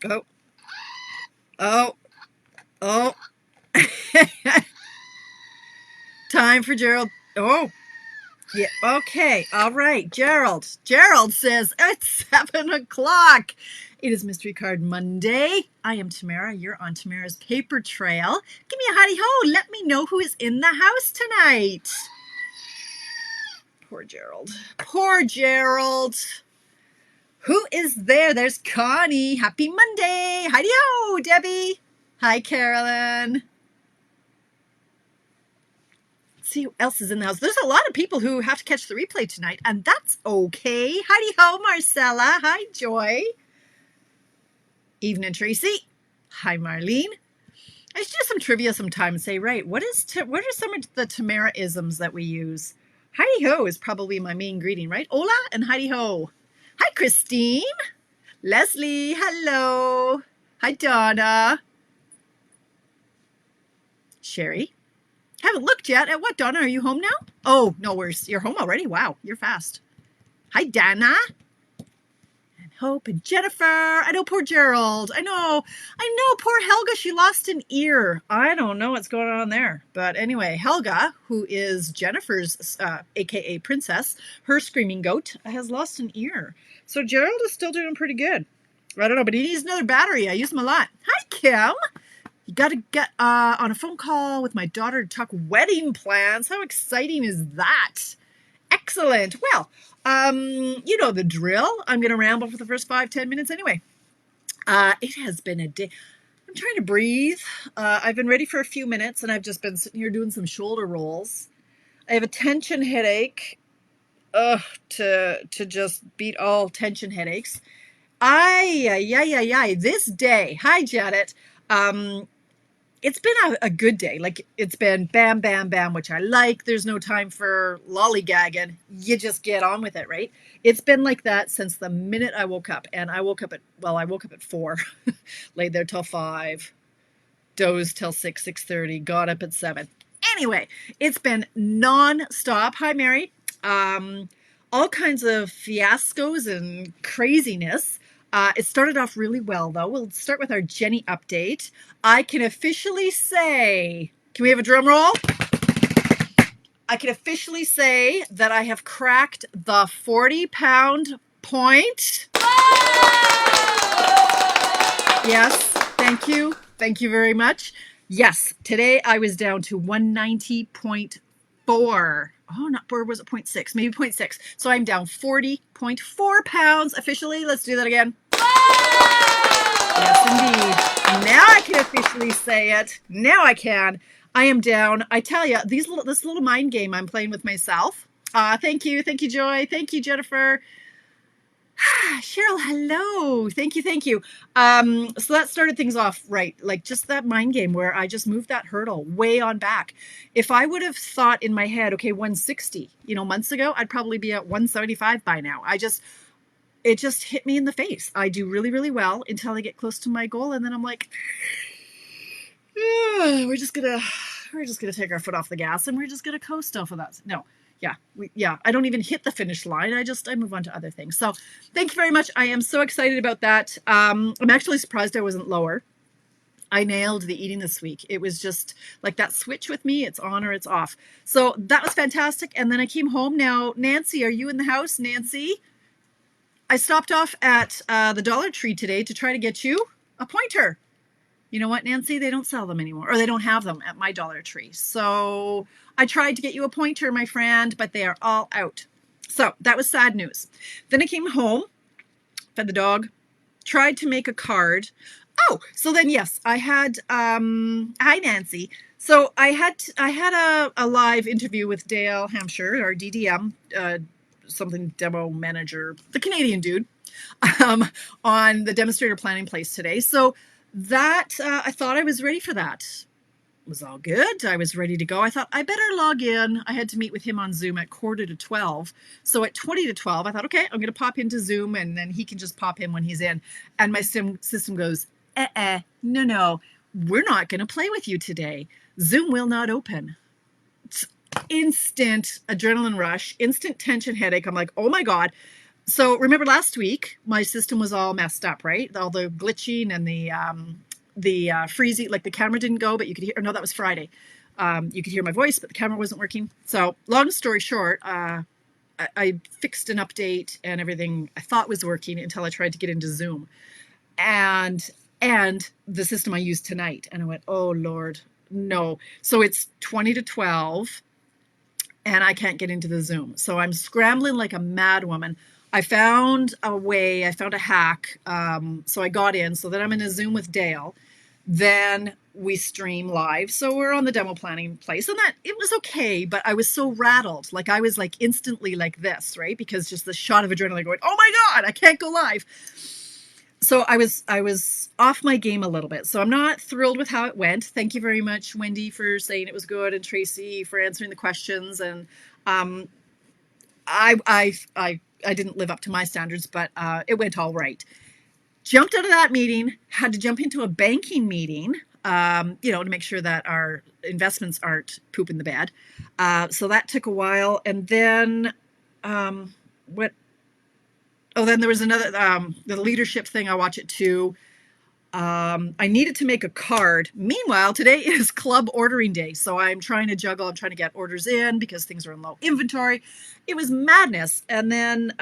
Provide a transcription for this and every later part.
Oh, oh, oh. Time for Gerald. Oh, yeah. Okay. All right. Gerald. Gerald says it's 7 o'clock. It is Mystery Card Monday. I am Tamara. You're on Tamara's paper trail. Give me a howdy ho. Let me know who is in the house tonight. Poor Gerald. Poor Gerald. Who is there? There's Connie. Happy Monday. Howdy ho, Debbie. Hi, Carolyn. See who else is in the house. There's a lot of people who have to catch the replay tonight, and that's okay. Howdy ho, Marcella. Hi, Joy. Evening, Tracy. Hi, Marlene. I should do some trivia sometime and say, right, what are some of the Tamara-isms that we use? Heidi ho is probably my main greeting, right? Hola and Heidi ho. Hi, Christine. Leslie, hello. Hi, Donna. Sherry. Haven't looked yet. At what, Donna? Are you home now? Oh, no, you're home already? Wow, you're fast. Hi, Dana. And Hope and Jennifer. I know, poor Gerald. I know, poor Helga. She lost an ear. I don't know what's going on there. But anyway, Helga, who is Jennifer's, a.k.a. Princess, her screaming goat, has lost an ear. So Gerald is still doing pretty good. I don't know, but he needs another battery. I use them a lot. Hi, Kim. You got to get on a phone call with my daughter to talk wedding plans. How exciting is that? Excellent. Well, you know the drill. I'm going to ramble for the first 5-10 minutes anyway. It has been a day. I'm trying to breathe. I've been ready for a few minutes, and I've just been sitting here doing some shoulder rolls. I have a tension headache. To just beat all tension headaches. This day. Hi, Janet. It's been a good day. Like, it's been bam, bam, bam, which I like. There's no time for lollygagging. You just get on with it, right? It's been like that since the minute I woke up. And I woke up at 4, laid there till 5, dozed till 6, 6:30, got up at 7. Anyway, it's been non-stop. Hi, Mary. All kinds of fiascos and craziness. It started off really well, though. We'll start with our Jenny update. I can officially say, can we have a drum roll? I can officially say that I have cracked the 40-pound point. Yes, thank you. Thank you very much. Yes, today I was down to 190.4. Oh, not 4, was it 0.6? Maybe 0.6. So I'm down 40.4 pounds officially. Let's do that again. Yes, indeed. Now I can officially say it. Now I can. I am down. I tell you, this little mind game I'm playing with myself. Thank you. Thank you, Joy. Thank you, Jennifer. Cheryl, hello. Thank you. So that started things off right, like just that mind game where I just moved that hurdle way on back. If I would have thought in my head, okay, 160, months ago, I'd probably be at 175 by now. It just hit me in the face. I do really, really well until I get close to my goal, and then I'm like, we're just gonna take our foot off the gas and we're just gonna coast off of that. No. Yeah, I don't even hit the finish line. I move on to other things. So thank you very much. I am so excited about that. I'm actually surprised I wasn't lower. I nailed the eating this week. It was just like that switch with me. It's on or it's off. So that was fantastic. And then I came home. Now, Nancy, are you in the house? Nancy? I stopped off at the Dollar Tree today to try to get you a pointer. You know what, Nancy? They don't sell them anymore, or they don't have them at my Dollar Tree. So I tried to get you a pointer, my friend, but they are all out. So that was sad news. Then I came home, fed the dog, tried to make a card. Oh, so then, yes, I had, hi, Nancy. So I had a live interview with Dale Hampshire, our DDM, something demo manager, the Canadian dude, on the demonstrator planning place today. So that I thought I was ready for that. It was all good. I was ready to go. I thought I better log in. I had to meet with him on Zoom at 11:45. So at 11:20, I thought, okay, I'm going to pop into Zoom and then he can just pop in when he's in. And my system goes, no, we're not going to play with you today. Zoom will not open. It's instant adrenaline rush, instant tension headache. I'm like, oh my God. So remember last week, my system was all messed up, right? All the glitching and the freezing, like the camera didn't go, but you could hear, no, that was Friday. You could hear my voice, but the camera wasn't working. So long story short, I fixed an update and everything I thought was working until I tried to get into Zoom. And the system I used tonight. And I went, oh Lord, no. So it's 20 to 12 and I can't get into the Zoom. So I'm scrambling like a mad woman. I found a way, I found a hack. So I got in, so then I'm in a Zoom with Dale. Then we stream live. So we're on the demo planning place, and that it was okay, but I was so rattled. Like I was like instantly like this, right? Because just the shot of adrenaline going, oh my God, I can't go live. So I was off my game a little bit. So I'm not thrilled with how it went. Thank you very much, Wendy, for saying it was good, and Tracy for answering the questions. And I didn't live up to my standards, but it went all right. Jumped out of that meeting, had to jump into a banking meeting, to make sure that our investments aren't pooping the bed. So that took a while. And then then there was another, the leadership thing. I watch it too. I needed to make a card. Meanwhile, today is club ordering day. So I'm trying to juggle. I'm trying to get orders in because things are in low inventory. It was madness. And then,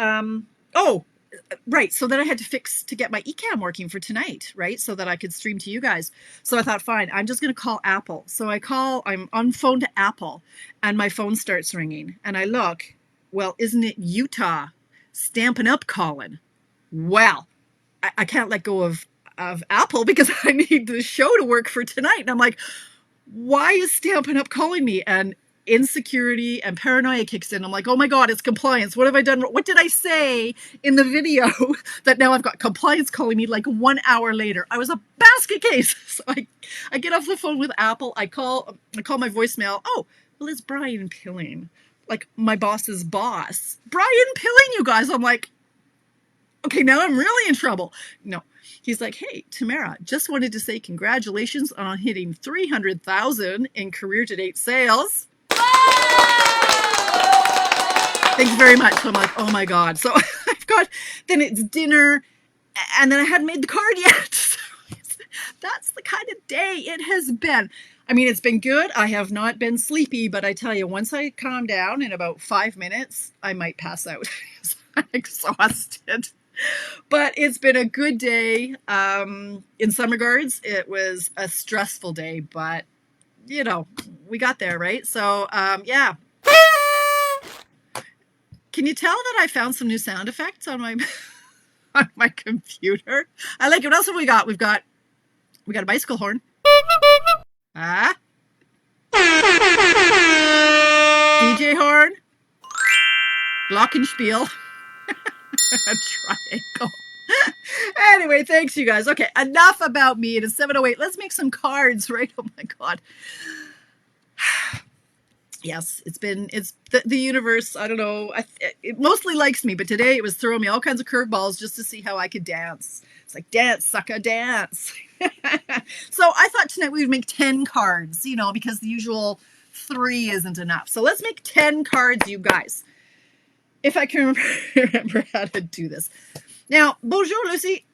right. So then I had to get my eCam working for tonight, right? So that I could stream to you guys. So I thought, fine, I'm just going to call Apple. So I'm on phone to Apple and my phone starts ringing and I look, well, isn't it Utah Stampin' Up calling? Well, I can't let go of Apple because I need the show to work for tonight. And I'm like, why is Stampin' Up calling me? And insecurity and paranoia kicks in. I'm like, oh my God, it's compliance. What have I done? What did I say in the video that now I've got compliance calling me like 1 hour later? I was a basket case. So I get off the phone with Apple. I call my voicemail. Oh, well, it's Brian Pilling, like my boss's boss. Brian Pilling, you guys. I'm like, okay, now I'm really in trouble. No. He's like, hey, Tamara, just wanted to say congratulations on hitting 300,000 in career-to-date sales. Thanks very much. So I'm like, oh my God. So then it's dinner, and then I hadn't made the card yet. So that's the kind of day it has been. I mean, it's been good. I have not been sleepy, but I tell you, once I calm down in about 5 minutes, I might pass out. I'm exhausted. But it's been a good day. In some regards, it was a stressful day, but we got there, right? So, yeah. Can you tell that I found some new sound effects on my on my computer? I like it. What else have we got? We got a bicycle horn. DJ horn. Glockenspiel. A triangle. Anyway, thanks you guys. Okay, enough about me. It is 7:08. Let's make some cards, right? Oh my God. Yes, it's the universe. I don't know. It mostly likes me, but today it was throwing me all kinds of curveballs just to see how I could dance. It's like, dance, sucker, dance. So I thought tonight we would make 10 cards, because the usual 3 isn't enough. So let's make 10 cards, you guys. If I can remember how to do this. Now, bonjour, Lucy.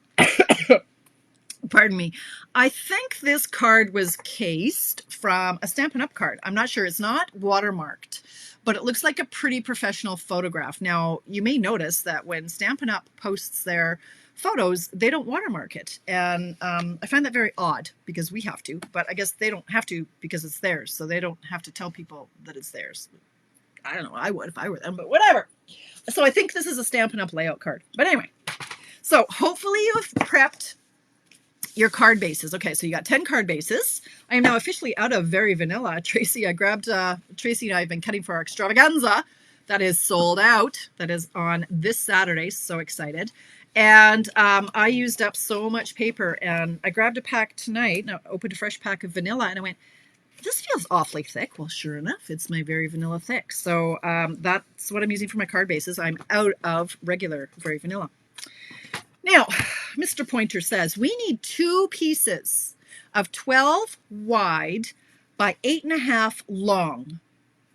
Pardon me. I think this card was cased from a Stampin' Up card. I'm not sure. It's not watermarked, but it looks like a pretty professional photograph. Now, you may notice that when Stampin' Up posts their photos, they don't watermark it. And I find that very odd because we have to, but I guess they don't have to because it's theirs. So they don't have to tell people that it's theirs. I don't know. I would if I were them, but whatever. So I think this is a Stampin' Up layout card. But anyway, so hopefully you've prepped your card bases. Okay, so you got 10 card bases. I am now officially out of Very Vanilla. Tracy and I have been cutting for our extravaganza. That is sold out. That is on this Saturday. So excited. And I used up so much paper, and I grabbed a pack tonight. And I opened a fresh pack of vanilla, and I went, this feels awfully thick. Well, sure enough, it's my Very Vanilla thick. So that's what I'm using for my card bases. I'm out of regular Very Vanilla. Now, Mr. Pointer says, we need 2 pieces of 12 wide by 8.5 long.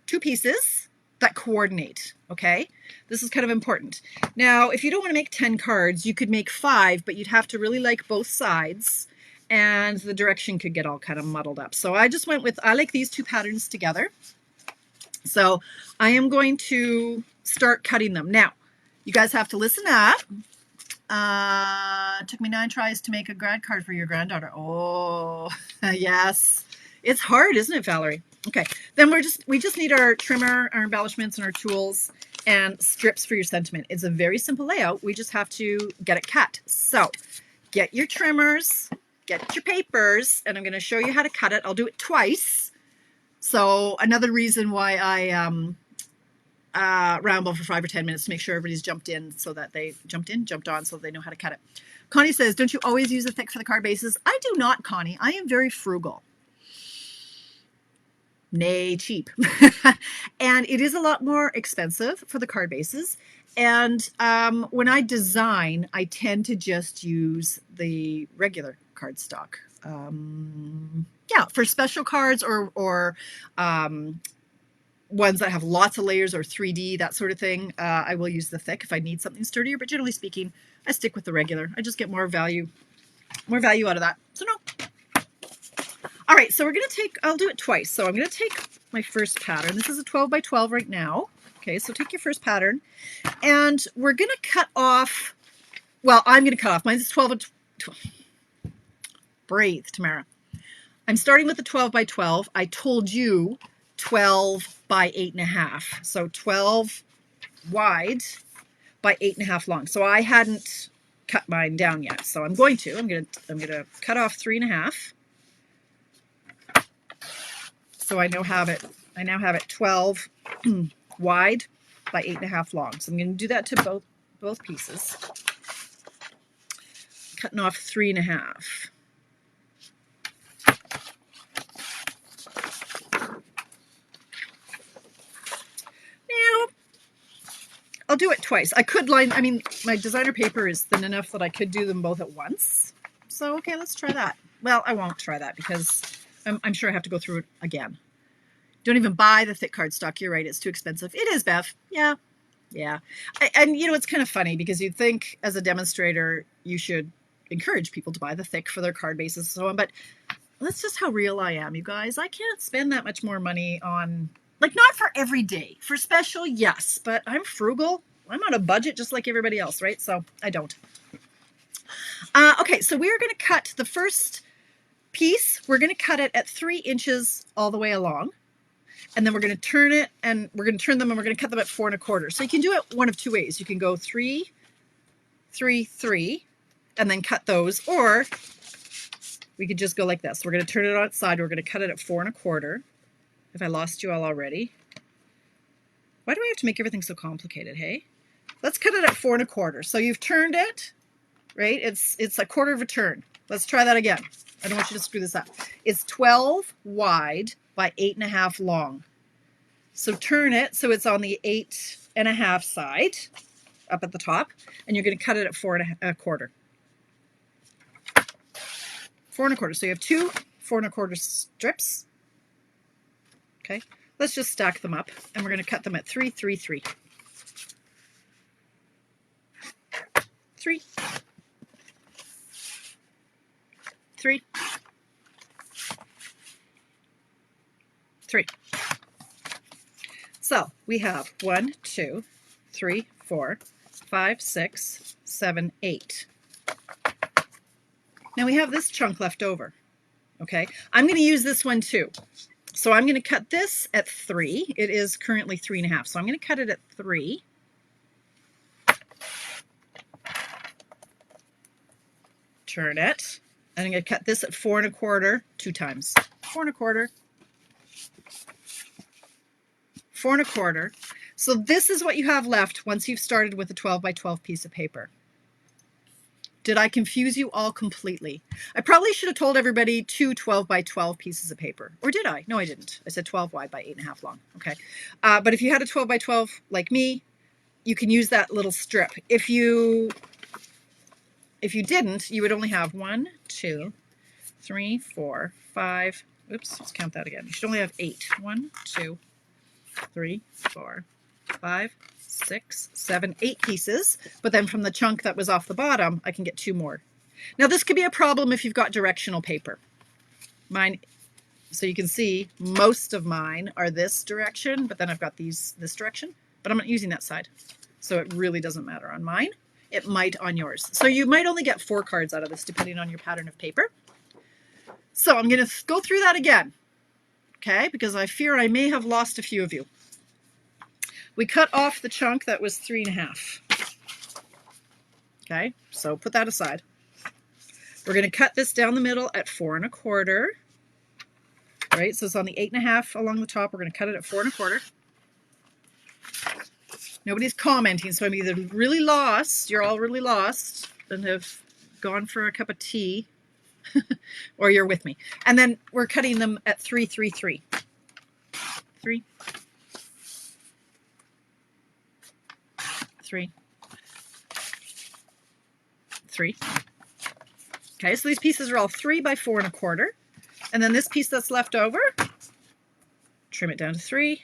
2 pieces that coordinate, okay? This is kind of important. Now, if you don't want to make 10 cards, you could make 5, but you'd have to really like both sides, and the direction could get all kind of muddled up. So I just went with, I like these 2 patterns together. So I am going to start cutting them. Now, you guys have to listen up. It took me 9 tries to make a grad card for your granddaughter. Oh, yes. It's hard, isn't it, Valerie? Okay, then we just need our trimmer, our embellishments, and our tools, and strips for your sentiment. It's a very simple layout. We just have to get it cut. So get your trimmers, get your papers, and I'm going to show you how to cut it. I'll do it twice. So another reason why I ramble for 5 or 10 minutes to make sure everybody's jumped on, so that they know how to cut it. Connie says, don't you always use a thick for the card bases? I do not, Connie. I am very frugal. Nay, cheap. And it is a lot more expensive for the card bases. And when I design, I tend to just use the regular cardstock. Yeah, for special cards or ones that have lots of layers or 3D, that sort of thing, I will use the thick if I need something sturdier. But generally speaking, I stick with the regular. I just get more value out of that. So no. All right, so I'll do it twice. So I'm going to take my first pattern. This is a 12 by 12 right now. Okay, so take your first pattern, and we're going to cut off, well, I'm going to cut off. Mine's 12 and 12. Breathe, Tamara. I'm starting with the 12 by 12. I told you 12 by 8.5. So 12 wide by 8.5 long. So I hadn't cut mine down yet. So I'm going to cut off 3.5. So I now have it 12 wide by 8.5 long. So I'm going to do that to both pieces. Cutting off 3.5. Now I'll do it twice. I could line, I mean, my designer paper is thin enough that I could do them both at once. So okay, let's try that. Well, I won't try that because I'm sure I have to go through it again. Don't even buy the thick cardstock. You're right. It's too expensive. It is, Bev. Yeah. Yeah. And you know, it's kind of funny because you'd think as a demonstrator, you should encourage people to buy the thick for their card bases and so on. But that's just how real I am, you guys. I can't spend that much more money on, like, not for every day. For special, yes. But I'm frugal. I'm on a budget just like everybody else, right? So I don't. Okay, so we're going to cut the first piece. We're going to cut it at 3 inches all the way along. And then we're going to turn it, and we're going to turn them, and we're going to cut them at 4 1/4. So you can do it one of 2 ways. You can go 3, 3, 3, and then cut those, or we could just go like this. We're going to turn it on its side. We're going to cut it at 4 1/4. If I lost you all already. Why do I have to make everything so complicated, hey? Let's cut it at 4 1/4. So you've turned it, right? It's a quarter of a turn. Let's try that again. I don't want you to screw this up. It's 12 wide by 8.5 long. So turn it so it's on the 8.5 side up at the top, and you're going to cut it at 4 1/4. 4 1/4. So you have 2 4 1/4 strips. Okay, let's just stack them up, and we're going to cut them at 3, 3, 3. 3, 3, 3. So we have 1, 2, 3, 4, 5, 6, 7, 8. Now we have this chunk left over. Okay, I'm going to use this one too. So I'm going to cut this at 3. It is currently 3.5. So I'm going to cut it at 3. Turn it. And I'm going to cut this at 4 1/4 2 times. 4 1/4. 4 1/4. So this is what you have left once you've started with a 12 by 12 piece of paper. Did I confuse you all completely? I probably should have told everybody 2 12 by 12 pieces of paper. Or did I? No, I didn't. I said 12 wide by 8.5 long. Okay. But if you had a 12 by 12 like me, you can use that little strip. If you didn't, you would only have 1, 2, 3, 4, 5. Oops, let's count that again. You should only have 8. 1, 2, 3, 4, 5, 6, 7, 8 pieces. But then from the chunk that was off the bottom, I can get 2 more. Now this could be a problem if you've got directional paper. Mine, so you can see most of mine are this direction, but then I've got these this direction, but I'm not using that side. So it really doesn't matter on mine. It might on yours. So you might only get 4 cards out of this depending on your pattern of paper. So I'm going to go through that again, okay, because I fear I may have lost a few of you. We cut off the chunk that was 3.5. Okay, so put that aside. We're going to cut this down the middle at 4 1/4. Right, so it's on the 8.5 along the top. We're going to cut it at 4 1/4. Nobody's commenting, so I'm either really lost, you're all really lost, and have gone for a cup of tea, or you're with me. And then we're cutting them at 3 3 3. 3 3 3. Okay, so these pieces are all 3 by 4 1/4. And then this piece that's left over, trim it down to 3.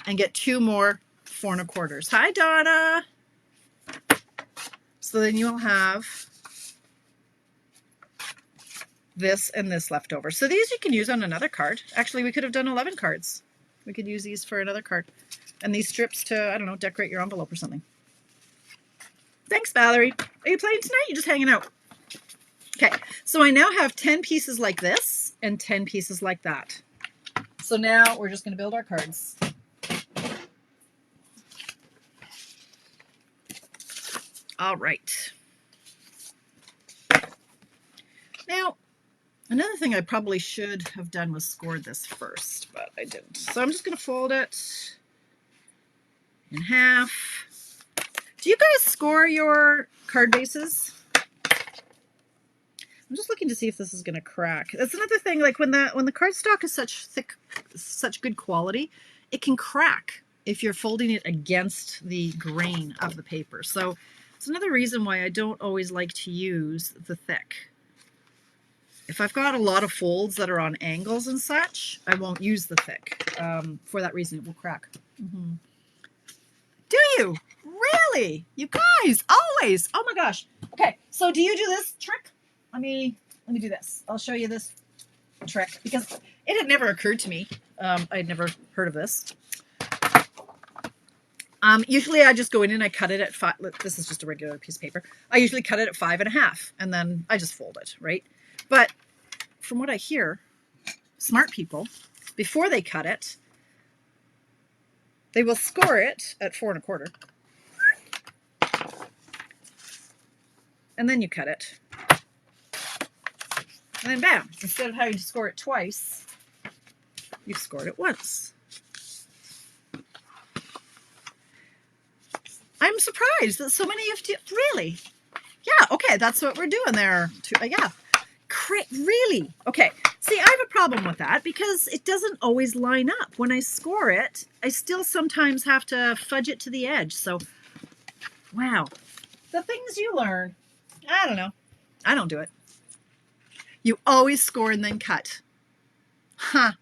And get 2 more 4 1/4. Hi, Donna. So then you'll have this and this left over. So these you can use on another card. Actually, we could have done 11 cards. We could use these for another card. And these strips to, I don't know, decorate your envelope or something. Thanks, Valerie. Are you playing tonight? You're just hanging out. Okay, so I now have 10 pieces like this and 10 pieces like that. So now we're just going to build our cards. All right. Now, another thing I probably should have done was scored this first, but I didn't. So I'm just going to fold it in half. Do you guys score your card bases? I'm just looking to see if this is going to crack. That's another thing, like when the cardstock is such good quality, it can crack if you're folding it against the grain of the paper. So it's another reason why I don't always like to use the thick. If I've got a lot of folds that are on angles and such, I won't use the thick. For that reason, it will crack. Mm-hmm. Do you? Really? You guys, always. Oh my gosh. Okay, so do you do this trick? Let me do this. I'll show you this trick because it had never occurred to me. I'd never heard of this. Usually I just go in and I cut it at 5. This is just a regular piece of paper. I usually cut it at 5 1/2 and then I just fold it, right? But from what I hear, smart people, before they cut it, they will score it at 4 1/4. And then you cut it. And then bam, instead of having to score it twice, you've scored it once. I'm surprised that so many of you, really? Yeah, okay, that's what we're doing there. Yeah, really? Okay, see, I have a problem with that because it doesn't always line up. When I score it, I still sometimes have to fudge it to the edge. So, wow, the things you learn. I don't know. I don't do it. You always score and then cut. Huh.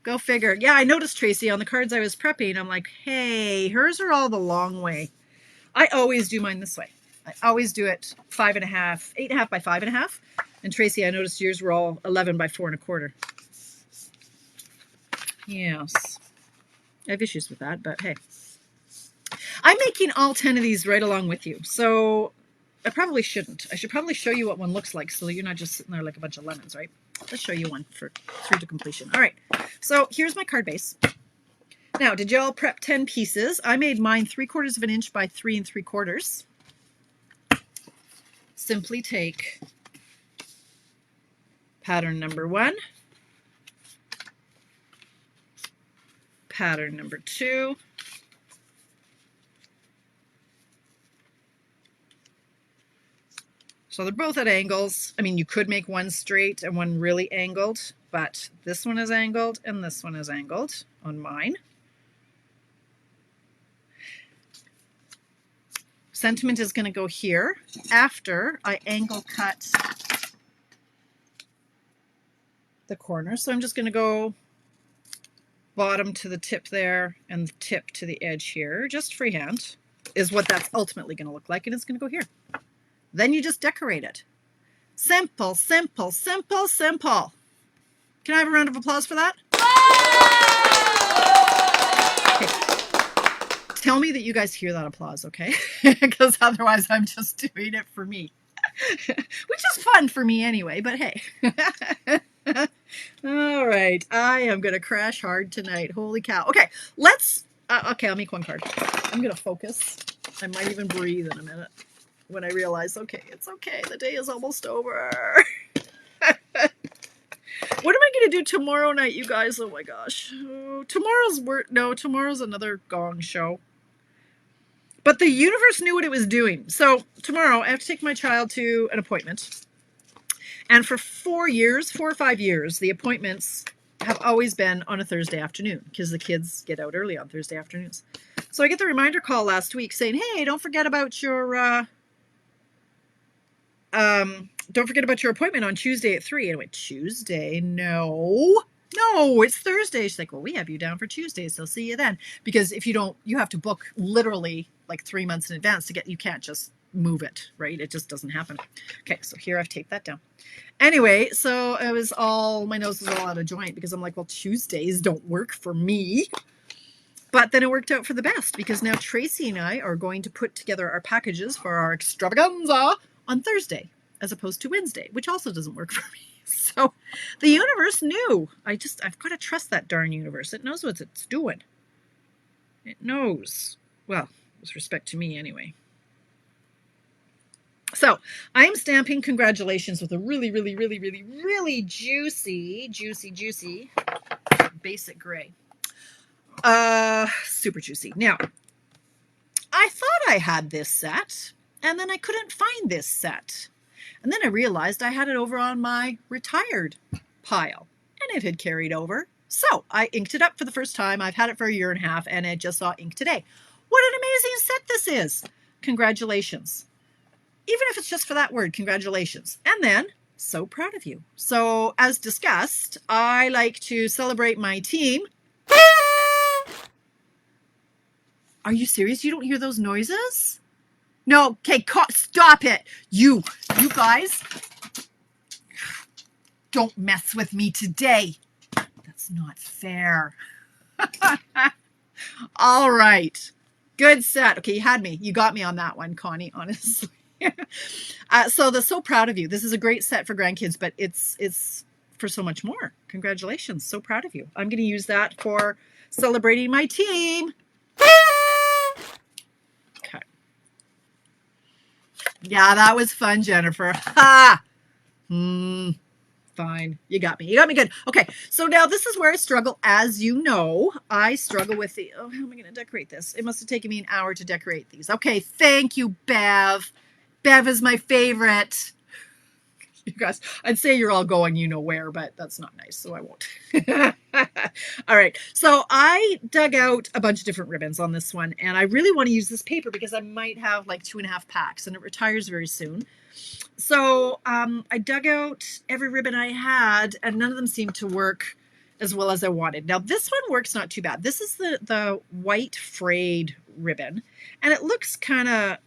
Go figure. Yeah, I noticed, Tracy, on the cards I was prepping, I'm like, hey, hers are all the long way. I always do mine this way. I always do it 5 1/2, 8.5 by 5 1/2. And Tracy, I noticed yours were all 11 by 4 1/4. Yes. I have issues with that, but hey. I'm making all 10 of these right along with you. So I probably shouldn't. I should probably show you what one looks like so you're not just sitting there like a bunch of lemons, right? Let's show you one through to completion. All right, so here's my card base. Now, did y'all prep 10 pieces? I made mine 3/4 of an inch by 3 3/4. Simply take pattern number 1, pattern number 2, so they're both at angles. I mean, you could make one straight and one really angled, but this one is angled and this one is angled on mine. Sentiment is going to go here after I angle cut the corner. So I'm just going to go bottom to the tip there and the tip to the edge here, just freehand, is what that's ultimately going to look like, and it's going to go here. Then you just decorate it. Simple, simple, simple, simple. Can I have a round of applause for that? Okay. Tell me that you guys hear that applause, okay? Because otherwise I'm just doing it for me. Which is fun for me anyway, but hey. All right, I am going to crash hard tonight. Holy cow. Okay, let's, okay, I'll make one card. I'm going to focus. I might even breathe in a minute when I realize, okay, it's okay. The day is almost over. What am I going to do tomorrow night, you guys? Oh my gosh. Oh, tomorrow's another gong show. But the universe knew what it was doing. So tomorrow I have to take my child to an appointment. And for 4 or 5 years, the appointments have always been on a Thursday afternoon because the kids get out early on Thursday afternoons. So I get the reminder call last week saying, hey, don't forget about your appointment on Tuesday at 3. And I went, Tuesday? No, it's Thursday. She's like, well, we have you down for Tuesday, so see you then. Because if you don't, you have to book literally like 3 months in advance to get, you can't just move it, right? It just doesn't happen. Okay, so here I've taped that down. Anyway, so my nose was all out of joint because I'm like, well, Tuesdays don't work for me. But then it worked out for the best because now Tracy and I are going to put together our packages for our extravaganza on Thursday as opposed to Wednesday, which also doesn't work for me. So the universe knew. I've got to trust that darn universe. It knows what it's doing. It knows. Well, with respect to me anyway. So I'm stamping congratulations with a really, really, really, really, really juicy basic gray. Super juicy. Now, I thought I had this set, and then I couldn't find this set. And then I realized I had it over on my retired pile, and it had carried over. So I inked it up for the first time. I've had it for a year and a half, and I just saw ink today. What an amazing set this is. Congratulations. Even if it's just for that word, congratulations. And then, so proud of you. So as discussed, I like to celebrate my team. Are you serious? You don't hear those noises? No, okay, stop it. You guys, don't mess with me today. That's not fair. All right. Good set. Okay, you had me. You got me on that one, Connie, honestly. So proud of you. This is a great set for grandkids, but it's for so much more. Congratulations. So proud of you. I'm going to use that for celebrating my team. Okay. Yeah, that was fun, Jennifer. Ha! Fine. You got me. You got me good. Okay, so now this is where I struggle. As you know, I struggle with how am I going to decorate this? It must have taken me an hour to decorate these. Okay, thank you, Bev. Bev is my favorite. You guys, I'd say you're all going you know where, but that's not nice, so I won't. All right, so I dug out a bunch of different ribbons on this one, and I really want to use this paper because I might have like 2.5 packs, and it retires very soon. So I dug out every ribbon I had, and none of them seemed to work as well as I wanted. Now, this one works not too bad. This is the white frayed ribbon, and it looks kind of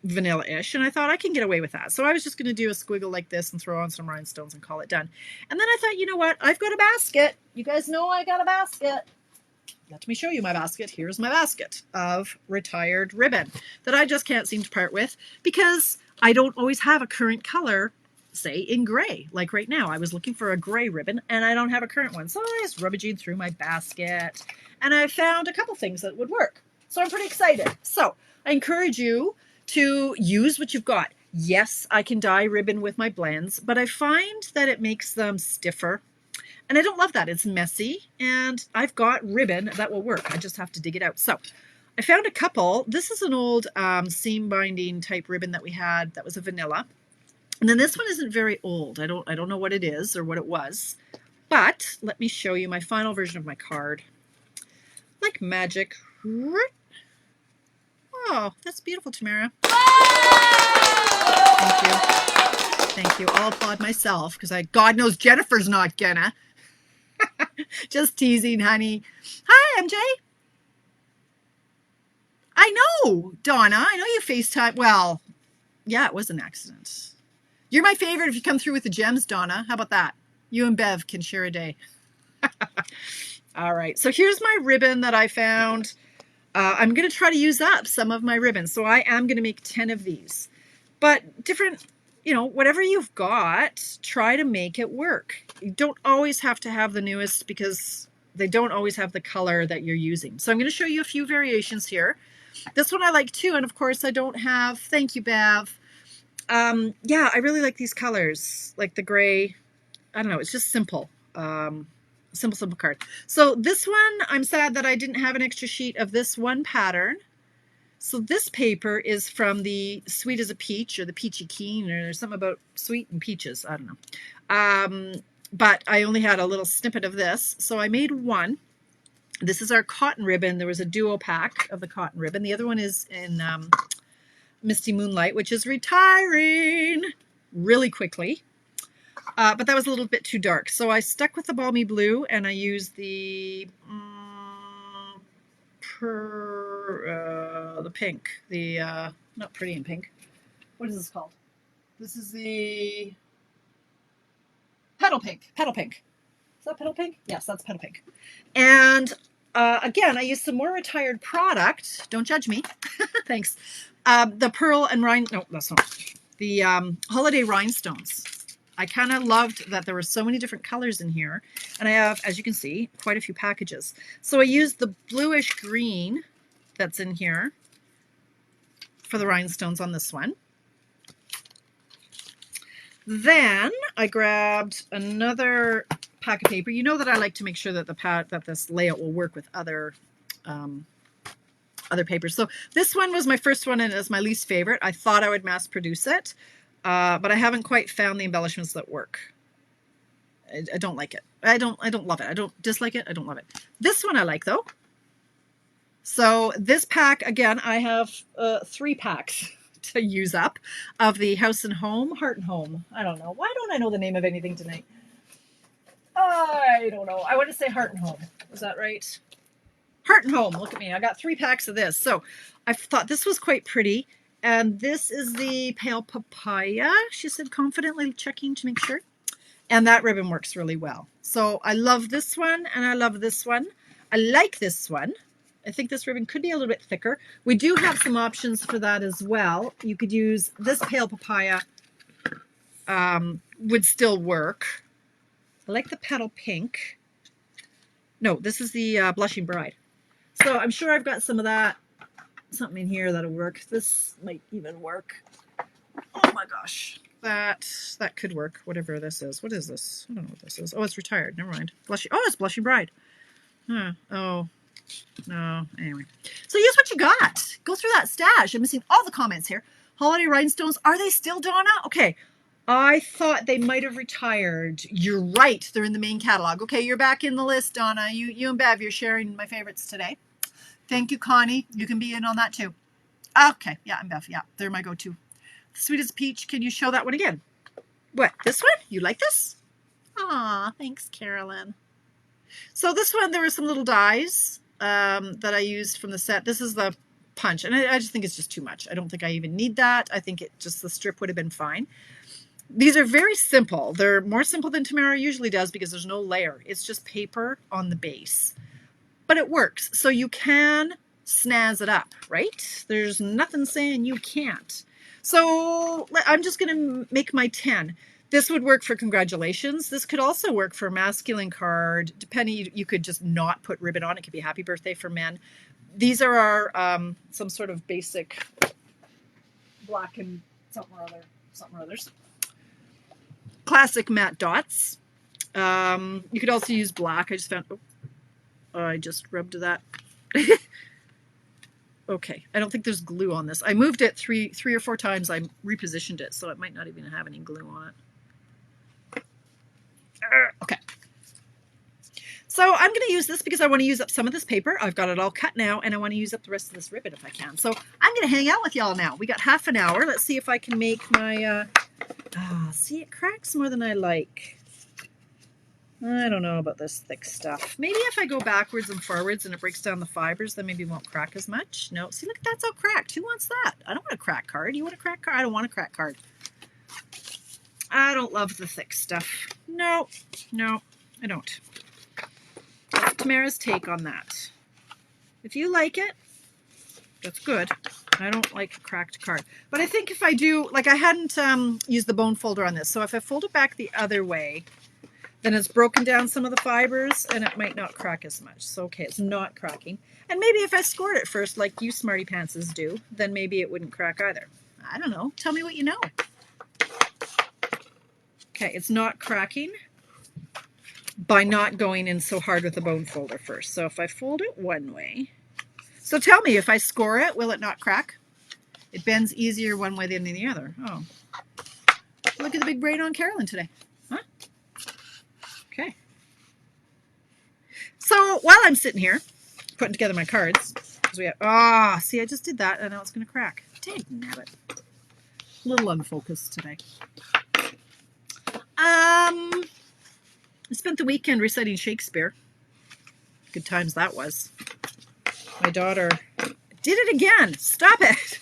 vanilla-ish, and I thought I can get away with that. So I was just going to do a squiggle like this and throw on some rhinestones and call it done. And then I thought, you know what? I've got a basket. You guys know I got a basket. Let me show you my basket. Here's my basket of retired ribbon that I just can't seem to part with because I don't always have a current color, say, in gray. Like right now, I was looking for a gray ribbon, and I don't have a current one. So I just rummaging through my basket, and I found a couple things that would work. So I'm pretty excited. So I encourage you to use what you've got. Yes, I can dye ribbon with my blends, but I find that it makes them stiffer. And I don't love that. It's messy, and I've got ribbon that will work. I just have to dig it out. So I found a couple. This is an old seam binding type ribbon that we had that was a vanilla. And then this one isn't very old. I don't know what it is or what it was. But let me show you my final version of my card. Like magic. Oh, that's beautiful, Tamara. Thank you. Thank you. I'll applaud myself because God knows Jennifer's not gonna. Just teasing, honey. Hi, MJ. I know, Donna. I know you FaceTime. Well, yeah, it was an accident. You're my favorite if you come through with the gems, Donna. How about that? You and Bev can share a day. All right. So here's my ribbon that I found. I'm going to try to use up some of my ribbons. So I am going to make 10 of these. But different, whatever you've got, try to make it work. You don't always have to have the newest because they don't always have the color that you're using. So I'm going to show you a few variations here. This one I like too. And of course I don't have, thank you, Bev. Yeah, I really like these colors, like the gray. I don't know. It's just simple. Simple card. So this one, I'm sad that I didn't have an extra sheet of this one pattern. So this paper is from the Sweet as a Peach or the Peachy Keen, or something about sweet and peaches. I don't know. But I only had a little snippet of this. So I made one. This is our cotton ribbon. There was a duo pack of the cotton ribbon. The other one is in Misty Moonlight, which is retiring really quickly. But that was a little bit too dark. So I stuck with the balmy blue and I used the pink, not pretty in pink. What is this called? This is the petal pink. Petal pink. Is that petal pink? Yes, that's petal pink. And again, I used some more retired product. Don't judge me. Thanks. The pearl and no, that's not. The holiday rhinestones. I kind of loved that there were so many different colors in here. And I have, as you can see, quite a few packages. So I used the bluish green that's in here for the rhinestones on this one. Then I grabbed another pack of paper. You know that I like to make sure that that this layout will work with other papers. So this one was my first one and it is my least favorite. I thought I would mass produce it. But I haven't quite found the embellishments that work. I don't like it. I don't love it. I don't dislike it. I don't love it. This one I like though. So this pack, again, I have 3 packs to use up of the House and Home, Heart and Home. I don't know. Why don't I know the name of anything tonight? I don't know. I want to say Heart and Home. Is that right? Heart and Home. Look at me. I got 3 packs of this. So I thought this was quite pretty. And this is the Pale Papaya, she said, confidently checking to make sure. And that ribbon works really well. So I love this one and I love this one. I like this one. I think this ribbon could be a little bit thicker. We do have some options for that as well. You could use this Pale Papaya, would still work. I like the Petal Pink. No, this is the Blushing Bride. So I'm sure I've got some of that. Something in here that'll work. This might even work. Oh my gosh. That could work. Whatever this is. What is this? I don't know what this is. Oh, it's retired. Never mind. It's Blushing Bride. Huh. Oh. No. Anyway. So use what you got. Go through that stash. I'm missing all the comments here. Holiday rhinestones. Are they still, Donna? Okay. I thought they might have retired. You're right. They're in the main catalog. Okay, you're back in the list, Donna. You and Bev, you're sharing my favorites today. Thank you, Connie. You can be in on that too. Okay. Yeah, I'm Beth. Yeah, they're my go-to. Sweet as Peach. Can you show that one again? What? This one? You like this? Aw, thanks, Carolyn. So this one, there were some little dies that I used from the set. This is the punch, and I just think it's just too much. I don't think I even need that. I think the strip would have been fine. These are very simple. They're more simple than Tamara usually does because there's no layer. It's just paper on the base. But it works. So you can snazz it up, right? There's nothing saying you can't. So I'm just going to make my 10. This would work for congratulations. This could also work for a masculine card. Depending, you could just not put ribbon on. It could be happy birthday for men. These are our some sort of basic black and something or others. Classic matte dots. You could also use black. I just found... I just rubbed that. Okay, I don't think there's glue on this. I moved it three or 4 times. I repositioned it, so it might not even have any glue on it. Okay. So I'm going to use this because I want to use up some of this paper. I've got it all cut now, and I want to use up the rest of this ribbon if I can. So I'm going to hang out with y'all now. We got half an hour. Let's see if I can make my... see, it cracks more than I like. I don't know about this thick stuff. Maybe if I go backwards and forwards and it breaks down the fibers, then maybe it won't crack as much. No, see, look, that's all cracked. Who wants that? I don't want a cracked card. You want a cracked card? I don't want a cracked card. I don't love the thick stuff. No, I don't. That's Tamara's take on that. If you like it, that's good. I don't like a cracked card. But I think if I do, like I hadn't used the bone folder on this, so if I fold it back the other way, then it's broken down some of the fibers and it might not crack as much. So, okay, it's not cracking. And maybe if I scored it first, like you smarty pantses do, then maybe it wouldn't crack either. I don't know. Tell me what you know. Okay, it's not cracking by not going in so hard with the bone folder first. So if I fold it one way, so tell me, if I score it, will it not crack? It bends easier one way than the other. Oh, look at the big braid on Carolyn today. Huh? Okay. So while I'm sitting here putting together my cards, because we have, see, I just did that and now it's going to crack. Dang nabbit. A little unfocused today. I spent the weekend reciting Shakespeare. Good times that was. My daughter did it again. Stop it.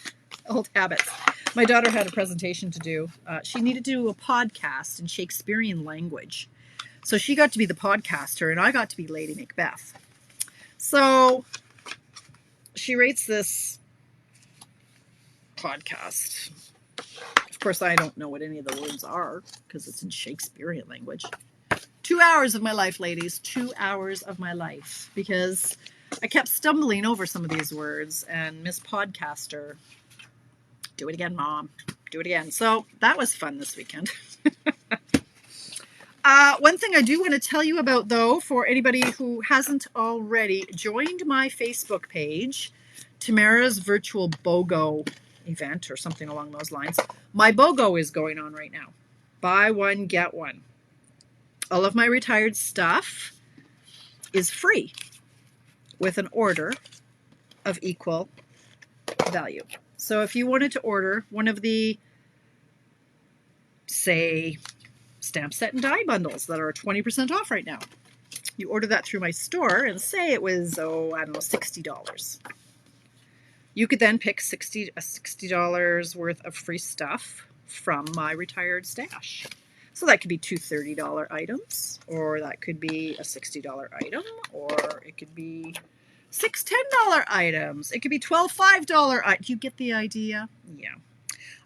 Old habits. My daughter had a presentation to do. She needed to do a podcast in Shakespearean language. So she got to be the podcaster and I got to be Lady Macbeth. So she rates this podcast. Of course, I don't know what any of the words are because it's in Shakespearean language. 2 hours of my life, ladies. 2 hours of my life. Because I kept stumbling over some of these words and Miss Podcaster, do it again, Mom. Do it again. So that was fun this weekend. One thing I do want to tell you about, though, for anybody who hasn't already joined my Facebook page, Tamara's virtual BOGO event or something along those lines. My BOGO is going on right now. Buy one, get one. All of my retired stuff is free with an order of equal value. So if you wanted to order one of the, say, stamp set and die bundles that are 20% off right now, you order that through my store and say it was, $60. You could then pick $60 worth of free stuff from my retired stash. So that could be two $30 items, or that could be a $60 item, or it could be six $10 items. It could be 12 $5 items. You get the idea? Yeah.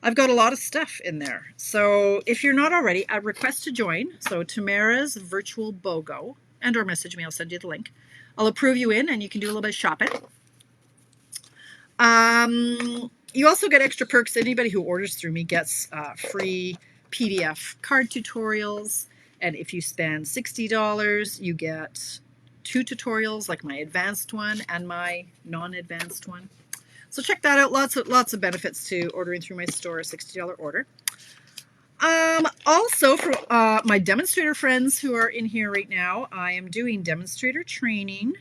I've got a lot of stuff in there. So if you're not already, I request to join. So Tamara's virtual BOGO, and or message me. I'll send you the link. I'll approve you in and you can do a little bit of shopping. You also get extra perks. Anybody who orders through me gets free PDF card tutorials. And if you spend $60, you get 2 tutorials, like my advanced one and my non-advanced one. So check that out. Lots of benefits to ordering through my store, a $60 order. Also, for my demonstrator friends who are in here right now, I am doing demonstrator training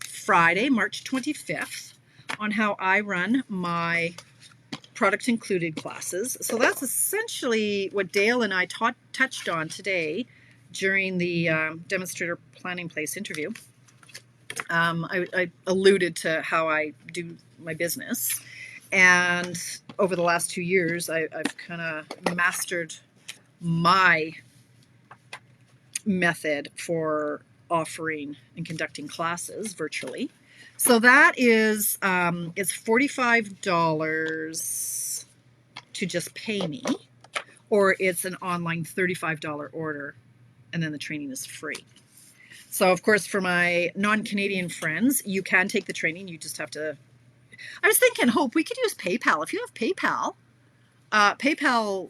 Friday, March 25th on how I run my product included classes. So that's essentially what Dale and I touched on today during the demonstrator planning place interview. I alluded to how I do my business, and over the last 2 years I've kind of mastered my method for offering and conducting classes virtually. So that is it's $45 to just pay me, or it's an online $35 order and then the training is free. So of course, for my non-Canadian friends, you can take the training. You just have to, I was thinking, Hope, we could use PayPal. If you have PayPal, PayPal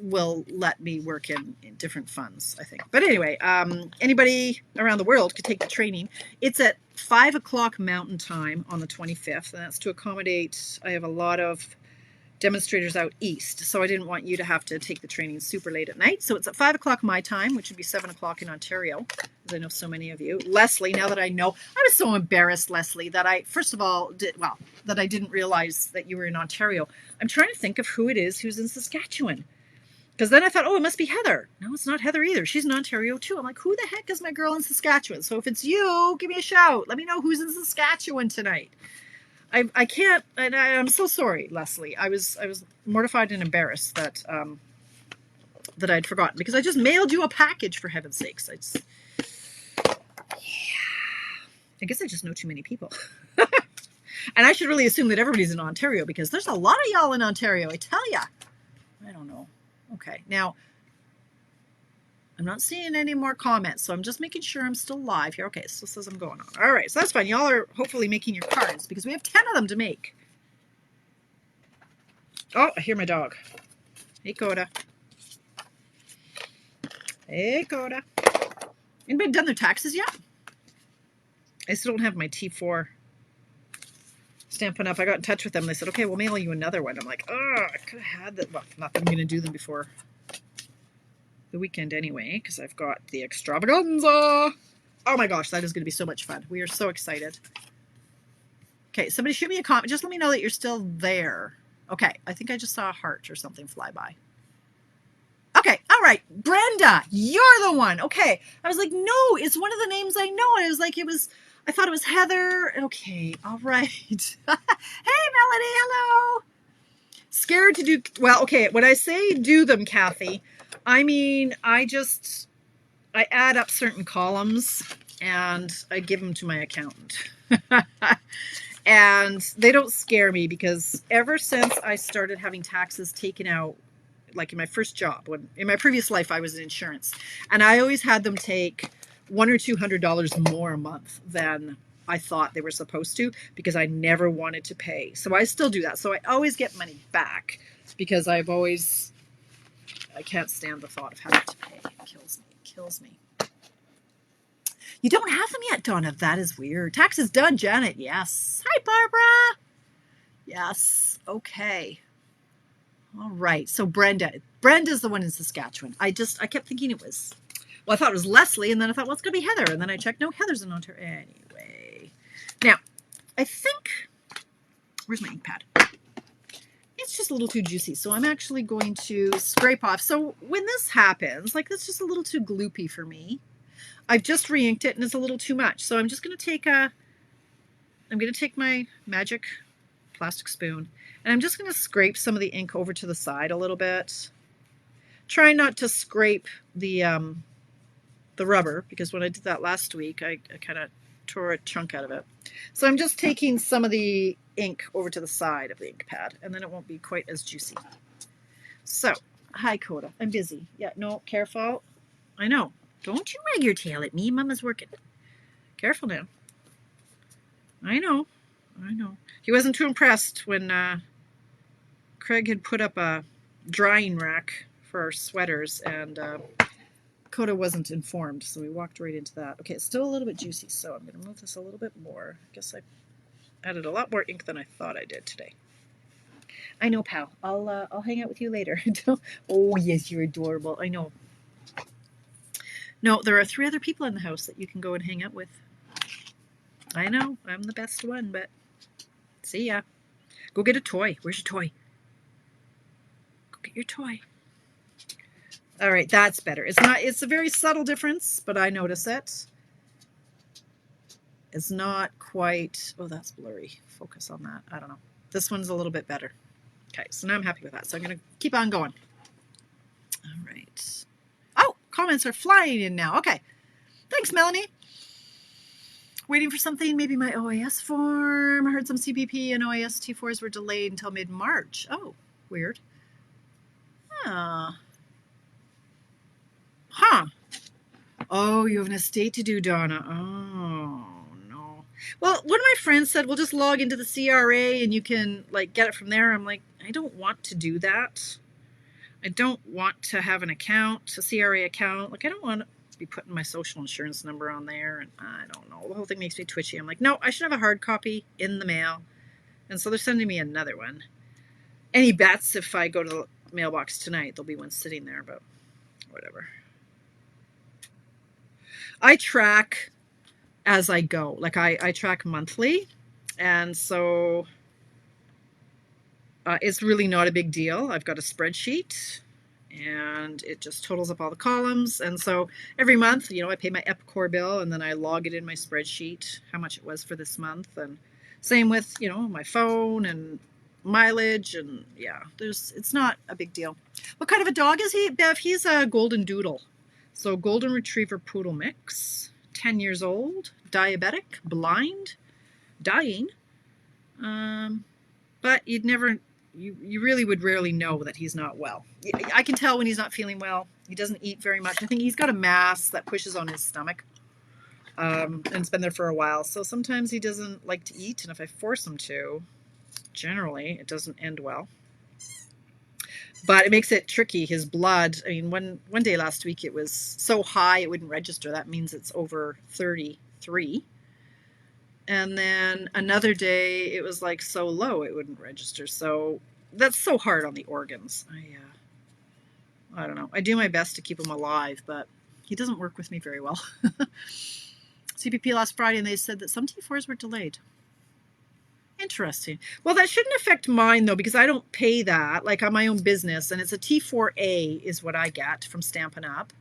will let me work in different funds, I think. But anyway, anybody around the world could take the training. It's at 5 o'clock Mountain Time on the 25th, and that's to accommodate, I have a lot of demonstrators out east, so I didn't want you to have to take the training super late at night. So it's at 5 o'clock my time, which would be 7 o'clock in Ontario, as I know so many of you. Leslie, now that I know, I was so embarrassed, Leslie, that I, first of all, that I didn't realize that you were in Ontario. I'm trying to think of who it is who's in Saskatchewan. Because then I thought, oh, it must be Heather. No, it's not Heather either. She's in Ontario too. I'm like, who the heck is my girl in Saskatchewan? So if it's you, give me a shout. Let me know who's in Saskatchewan tonight. I can't, and I'm so sorry, Leslie. I was mortified and embarrassed that that I'd forgotten, because I just mailed you a package, for heaven's sakes. I guess I just know too many people. And I should really assume that everybody's in Ontario, because there's a lot of y'all in Ontario, I tell ya. I don't know. Okay, now, I'm not seeing any more comments, so I'm just making sure I'm still live here. Okay, it still says I'm going on. All right, so that's fine. Y'all are hopefully making your cards, because we have 10 of them to make. Oh, I hear my dog. Hey, Coda. Hey, Coda. Anybody done their taxes yet? I still don't have my T4 Stampin' Up. I got in touch with them. They said, okay, we'll mail you another one. I'm like, oh, I could have had that. Well, not that I'm going to do them before the weekend anyway, because I've got the extravaganza. Oh my gosh, that is going to be so much fun. We are so excited. Okay, somebody shoot me a comment. Just let me know that you're still there. Okay, I think I just saw a heart or something fly by. Okay, all right, Brenda, you're the one. Okay, I was like, no, it's one of the names I know. And I was like, I thought it was Heather. Okay, all right. Hey, Melody, hello. Scared to do, well, okay, when I say do them, Kathy, I mean, I add up certain columns and I give them to my accountant. And they don't scare me, because ever since I started having taxes taken out, like in my first job, in my previous life, I was in insurance, and I always had them take $100 or $200 more a month than I thought they were supposed to, because I never wanted to pay. So I still do that. So I always get money back, because I can't stand the thought of having to pay. It kills me. You don't have them yet, Donna. That is weird. Taxes done, Janet. Yes. Hi, Barbara. Yes. Okay. All right. So Brenda's the one in Saskatchewan. I kept thinking it was, well, I thought it was Leslie, and then I thought, well, it's going to be Heather. And then I checked, no, Heather's in Ontario. Anyway. Now, I think, where's my ink pad? It's just a little too juicy. So I'm actually going to scrape off. So when this happens, like, that's just a little too gloopy for me. I've just re-inked it and it's a little too much. So I'm just going to take my magic plastic spoon, and I'm just going to scrape some of the ink over to the side a little bit. Try not to scrape the rubber, because when I did that last week, I kind of tore a chunk out of it. So I'm just taking some of the ink over to the side of the ink pad, and then it won't be quite as juicy. So, hi, Coda. I'm busy. Yeah, no, careful. I know. Don't you wag your tail at me. Mama's working. Careful now. I know. He wasn't too impressed when Craig had put up a drying rack for our sweaters, and Coda wasn't informed, so we walked right into that. Okay, it's still a little bit juicy, so I'm going to move this a little bit more. I guess I added a lot more ink than I thought I did today. I know, pal. I'll hang out with you later. Oh, yes, you're adorable. I know. No, there are 3 other people in the house that you can go and hang out with. I know, I'm the best one, but see ya. Go get a toy. Where's your toy? Go get your toy. All right, that's better. It's a very subtle difference, but I notice it. It's not quite, oh, that's blurry. Focus on that. I don't know. This one's a little bit better. Okay, so now I'm happy with that. So I'm going to keep on going. All right. Oh, comments are flying in now. Okay. Thanks, Melanie. Waiting for something, maybe my OAS form. I heard some CPP and OAS T4s were delayed until mid-March. Oh, weird. Huh. Oh, you have an estate to do, Donna. Oh, no. Well, one of my friends said, we'll just log into the CRA and you can, like, get it from there. I'm like, I don't want to do that. I don't want to have an account, a CRA account. Like, I don't want to be putting my social insurance number on there, and I don't know. The whole thing makes me twitchy. I'm like, no, I should have a hard copy in the mail. And so they're sending me another one. Any bets if I go to the mailbox tonight, there'll be one sitting there, but whatever. I track as I go. Like I track monthly, and so it's really not a big deal. I've got a spreadsheet, and it just totals up all the columns. And so every month, I pay my Epicor bill, and then I log it in my spreadsheet, how much it was for this month. And same with, my phone and mileage. And yeah, it's not a big deal. What kind of a dog is he, Bev? He's a golden doodle. So golden retriever poodle mix, 10 years old, diabetic, blind, dying. But you really would rarely know that he's not well. I can tell when he's not feeling well. He doesn't eat very much. I think he's got a mass that pushes on his stomach, and it's been there for a while. So sometimes he doesn't like to eat, and if I force him to, generally it doesn't end well. But it makes it tricky. His blood, I mean, one day last week it was so high it wouldn't register. That means it's over 33. And then another day it was like so low it wouldn't register. So that's so hard on the organs. I don't know. I do my best to keep him alive, but he doesn't work with me very well. CPP last Friday, and they said that some T4s were delayed. Interesting. Well, that shouldn't affect mine, though, because I don't pay that, like on my own business. And it's a T4A is what I get from Stampin' Up,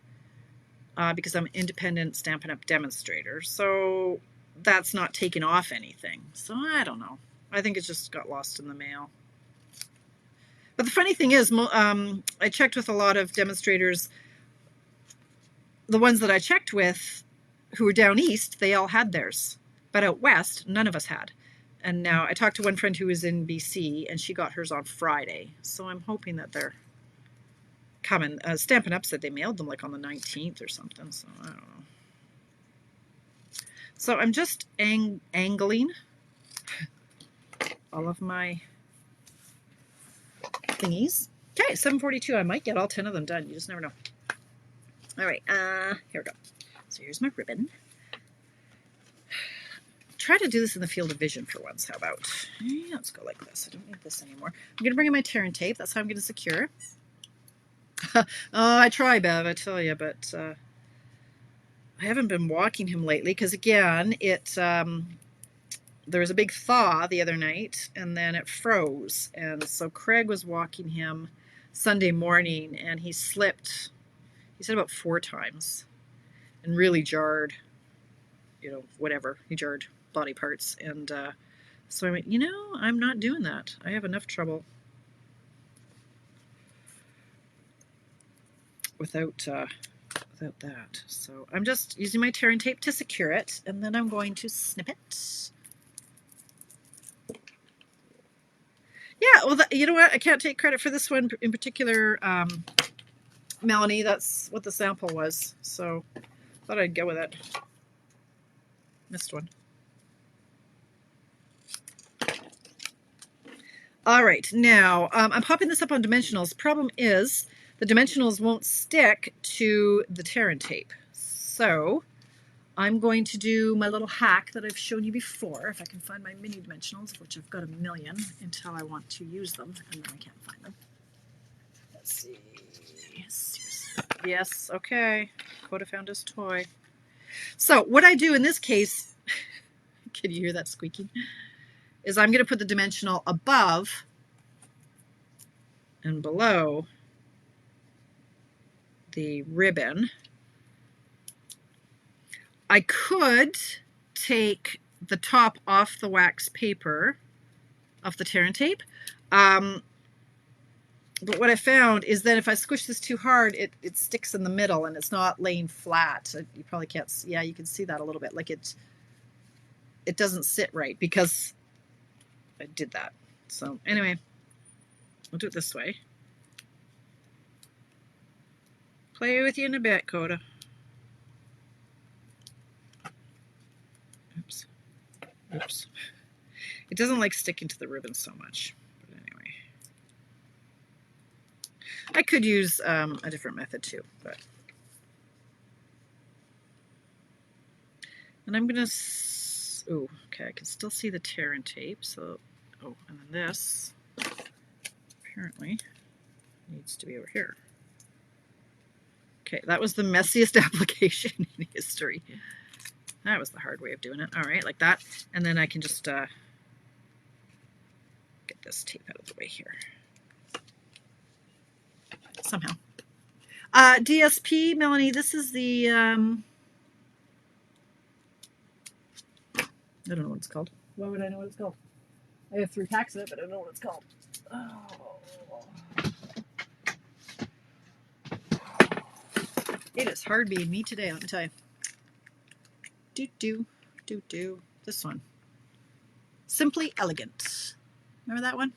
because I'm an independent Stampin' Up demonstrator. So that's not taken off anything. So I don't know. I think it just got lost in the mail. But the funny thing is, I checked with a lot of demonstrators. The ones that I checked with who were down east, they all had theirs. But out west, none of us had. And now I talked to one friend who was in BC, and she got hers on Friday. So I'm hoping that they're coming. Stampin' Up said they mailed them like on the 19th or something. So I don't know. So I'm just angling all of my thingies. Okay, 7:42. I might get all 10 of them done. You just never know. All right, here we go. So here's my ribbon. Try to do this in the field of vision for once. How about? Let's go like this. I don't need this anymore. I'm going to bring in my tear and tape. That's how I'm going to secure. Oh, I try, Bev, I tell you, but I haven't been walking him lately because, again, there was a big thaw the other night, and then it froze. And so Craig was walking him Sunday morning, and he slipped, he said about 4 times, and really jarred, whatever. He jarred body parts. And so I went, I'm not doing that. I have enough trouble without that. So I'm just using my tear and tape to secure it, and then I'm going to snip it. Yeah, well, you know what? I can't take credit for this one in particular, Melanie. That's what the sample was. So thought I'd go with it. Missed one. All right, now I'm popping this up on dimensionals. Problem is the dimensionals won't stick to the tear and tape. So I'm going to do my little hack that I've shown you before, if I can find my mini dimensionals, which I've got a million until I want to use them, and then I can't find them. Let's see. Yes, okay. Coda found his toy. So what I do in this case, can you hear that squeaking? Is I'm going to put the dimensional above and below the ribbon. I could take the top off the wax paper, off the tear and tape, but what I found is that if I squish this too hard, it sticks in the middle and it's not laying flat. You probably can't, yeah, you can see that a little bit, like it doesn't sit right because I did that. So anyway, I'll do it this way. Play with you in a bit, Coda. Oops. Oops. It doesn't like sticking to the ribbon so much. But anyway. I could use a different method too, but. And I'm going to, oh, okay, I can still see the tear and tape. So, oh, and then this apparently needs to be over here. Okay, that was the messiest application in history. That was the hard way of doing it. All right, like that. And then I can just get this tape out of the way here. Somehow. DSP, Melanie, this is the, I don't know what it's called. Why would I know what it's called? I have 3 packs of it, but I don't know what it's called. Oh. It is hard being me today, let me tell you. This one. Simply Elegant. Remember that one?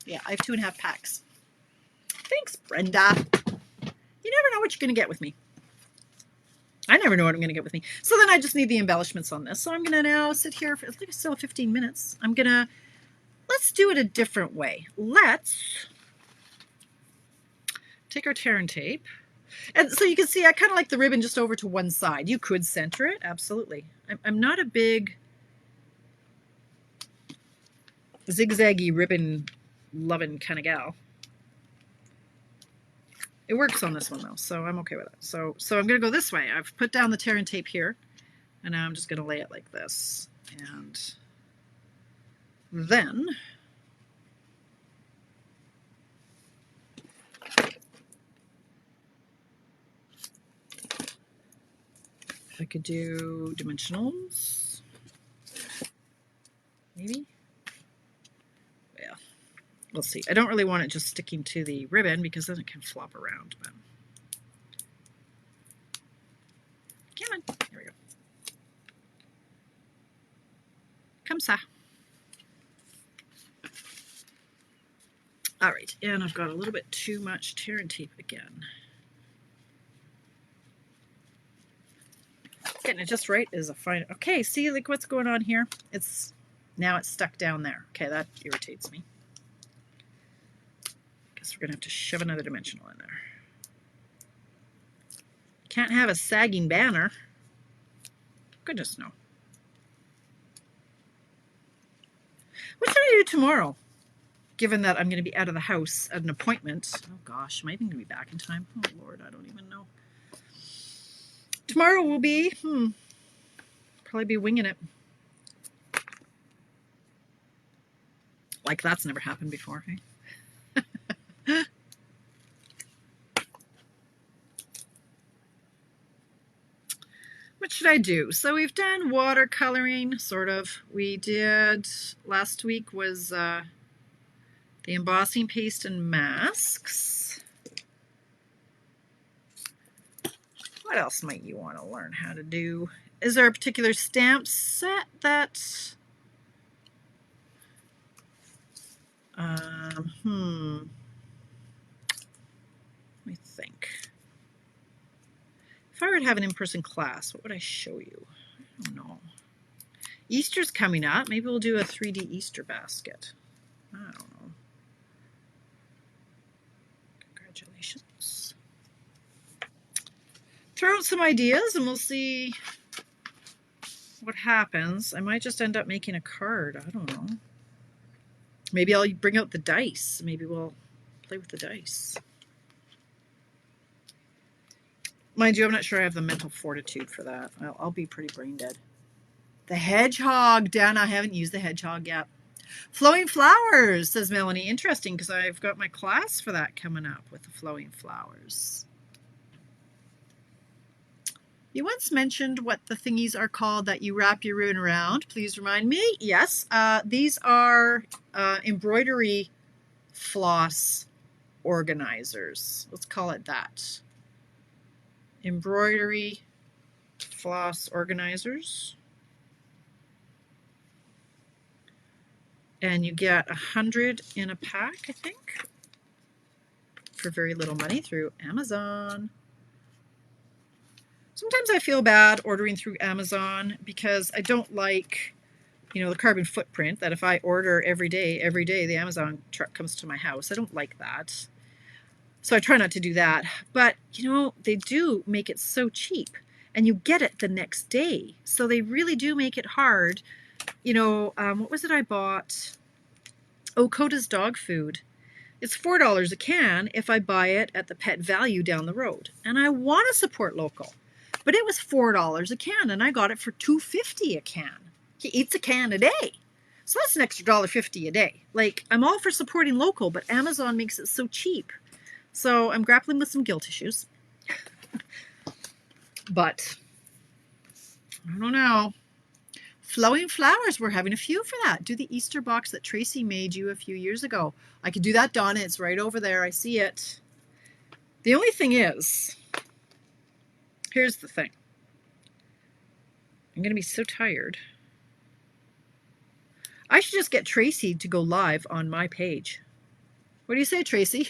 Yeah, I have 2.5 packs. Thanks, Brenda. You never know what you're going to get with me. I never know what I'm going to get with me. So then I just need the embellishments on this. So I'm going to now sit here for, I think it's still 15 minutes. Let's do it a different way. Let's take our tear and tape. And so you can see I kind of like the ribbon just over to one side. You could center it, absolutely. I'm not a big zigzaggy ribbon loving kind of gal. It works on this one though, so I'm okay with it. So I'm going to go this way. I've put down the tear and tape here, and now I'm just going to lay it like this. And then I could do dimensionals, maybe. Yeah, we'll see. I don't really want it just sticking to the ribbon because then it can flop around. But come on, here we go. Come ça. All right, and I've got a little bit too much tear and tape again. Getting it just right is a fine. Okay, see like what's going on here? Now it's stuck down there. Okay, that irritates me. Guess we're gonna have to shove another dimensional in there. Can't have a sagging banner. Goodness no. What should I do tomorrow? Given that I'm going to be out of the house at an appointment. Oh gosh, am I even going to be back in time? Oh Lord, I don't even know. Tomorrow will be, probably be winging it. Like that's never happened before, hey? What should I do? So we've done watercoloring, sort of. We did, last week was the embossing paste and masks. What else might you want to learn how to do? Is there a particular stamp set that... Let me think. If I were to have an in-person class, what would I show you? I don't know. Easter's coming up. Maybe we'll do a 3D Easter basket. I don't know. Congratulations. Throw out some ideas and we'll see what happens. I might just end up making a card. I don't know. Maybe I'll bring out the dice. Maybe we'll play with the dice. Mind you, I'm not sure I have the mental fortitude for that. I'll be pretty brain dead. The hedgehog. Dan, I haven't used the hedgehog yet. Flowing flowers, says Melanie. Interesting, because I've got my class for that coming up with the flowing flowers. You once mentioned what the thingies are called that you wrap your ribbon around. Please remind me. Yes, these are embroidery floss organizers. Let's call it that. Embroidery floss organizers. And you get 100 in a pack, I think, for very little money through Amazon. Sometimes I feel bad ordering through Amazon because I don't like, the carbon footprint that if I order every day, the Amazon truck comes to my house. I don't like that. So I try not to do that. But, they do make it so cheap and you get it the next day. So they really do make it hard. What was it I bought? Oh, Coda's dog food. It's $4 a can if I buy it at the Pet Value down the road. And I want to support local. But it was $4 a can and I got it for $2.50 a can. He eats a can a day. So that's an extra $1.50 a day. Like, I'm all for supporting local, but Amazon makes it so cheap. So I'm grappling with some guilt issues. But I don't know. Flowing flowers, we're having a few for that. Do the Easter box that Tracy made you a few years ago. I could do that, Donna. It's right over there. I see it. The only thing is, here's the thing. I'm going to be so tired. I should just get Tracy to go live on my page. What do you say, Tracy?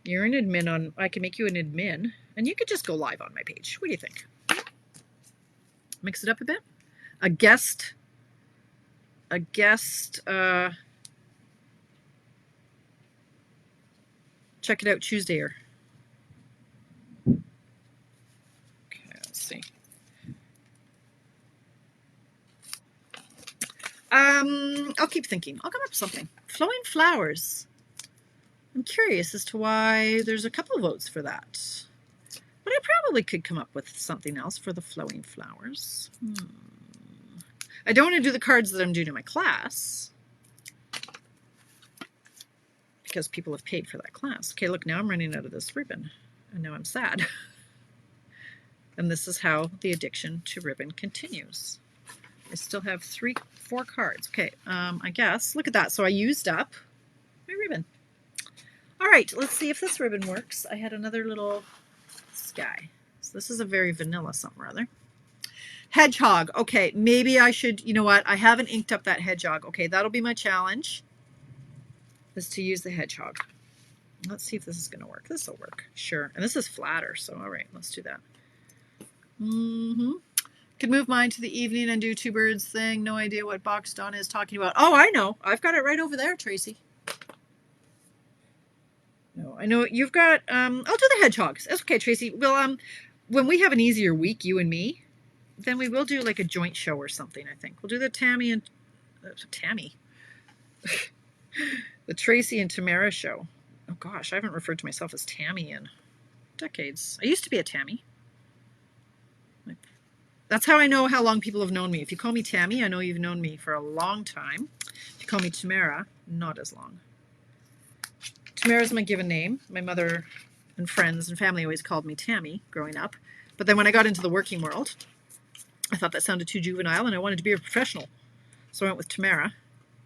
You're an admin on, I can make you an admin, and you could just go live on my page. What do you think? Mix it up a bit. A guest, check it out Tuesday. Okay, let's see. I'll keep thinking. I'll come up with something. Flowing flowers. I'm curious as to why there's a couple votes for that. But I probably could come up with something else for the flowing flowers. I don't want to do the cards that I'm doing in my class because people have paid for that class. Okay, look, now I'm running out of this ribbon, and now I'm sad. And this is how the addiction to ribbon continues. I still have 4 cards. Okay, I guess, look at that. So I used up my ribbon. All right, let's see if this ribbon works. I had another little sky. So this is a very vanilla something or other. Hedgehog. Okay, maybe I should, you know what? I haven't inked up that hedgehog. Okay, that'll be my challenge, is to use the hedgehog. Let's see if this is going to work. This will work. Sure. And this is flatter, so all right, let's do that. Could move mine to the evening and do 2 birds thing. No idea what box Donna is talking about. Oh, I know. I've got it right over there, Tracy. No, I know you've got, I'll do the hedgehogs. That's okay, Tracy. Well, when we have an easier week, you and me, then we will do like a joint show or something, I think. We'll do the Tammy and, the Tracy and Tamara show. Oh gosh, I haven't referred to myself as Tammy in decades. I used to be a Tammy. That's how I know how long people have known me. If you call me Tammy, I know you've known me for a long time. If you call me Tamara, not as long. Tamara's my given name. My mother and friends and family always called me Tammy growing up. But then when I got into the working world, I thought that sounded too juvenile and I wanted to be a professional. So I went with Tamara.